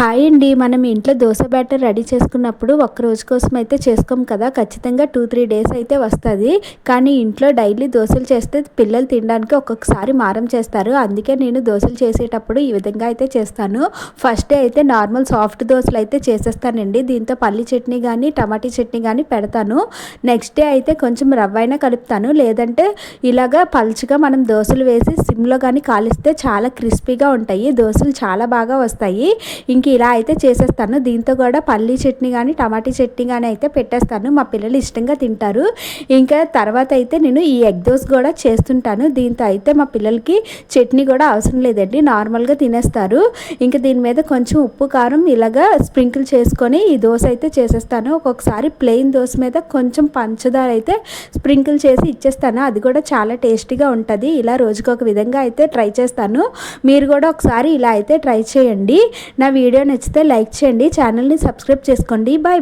Hi అండి. మనం ఇంట్లో దోస బ్యాటర్ రెడీ చేసుకున్నప్పుడు ఒక్క రోజు కోసం అయితే చేసుకోం కదా, ఖచ్చితంగా 2-3 డేస్ అయితే వస్తుంది. కానీ ఇంట్లో డైలీ దోశలు చేస్తే పిల్లలు తినడానికి ఒక్కొక్కసారి మారం చేస్తారు. అందుకే నేను దోశలు చేసేటప్పుడు ఈ విధంగా అయితే చేస్తాను. ఫస్ట్ డే అయితే నార్మల్ సాఫ్ట్ దోశలు అయితే చేసేస్తానండి. దీంతో పల్లి చట్నీ కానీ టమాటీ చట్నీ కానీ పెడతాను. నెక్స్ట్ డే అయితే కొంచెం రవ్వ అయినా కలుపుతాను, లేదంటే ఇలాగా పల్చగా మనం దోశలు వేసి సిమ్లో కానీ కాలిస్తే చాలా క్రిస్పీగా ఉంటాయి, దోశలు చాలా బాగా వస్తాయి. ఇంక ఇలా అయితే చేసేస్తాను. దీంతో కూడా పల్లీ చట్నీ కానీ టమాటీ చట్నీ కానీ అయితే పెట్టేస్తాను. మా పిల్లలు ఇష్టంగా తింటారు. ఇంకా తర్వాత అయితే నేను ఈ ఎగ్ దోశ కూడా చేస్తుంటాను. దీంతో అయితే మా పిల్లలకి చట్నీ కూడా అవసరం లేదండి, నార్మల్గా తినేస్తారు. ఇంకా దీని మీద కొంచెం ఉప్పు కారం ఇలాగా స్ప్రింకిల్ చేసుకొని ఈ దోశ అయితే చేసేస్తాను. ఒక్కొక్కసారి ప్లెయిన్ దోశ మీద కొంచెం పంచదార అయితే స్ప్రింకిల్ చేసి ఇచ్చేస్తాను. అది కూడా చాలా టేస్టీగా ఉంటుంది. ఇలా రోజుకొక విధంగా అయితే ట్రై చేస్తాను. మీరు కూడా ఒకసారి ఇలా అయితే ట్రై చేయండి. నా వీడియో నచ్చితే లైక్ చేయండి, ఛానల్ని సబ్స్క్రైబ్ చేసుకోండి. Bye bye.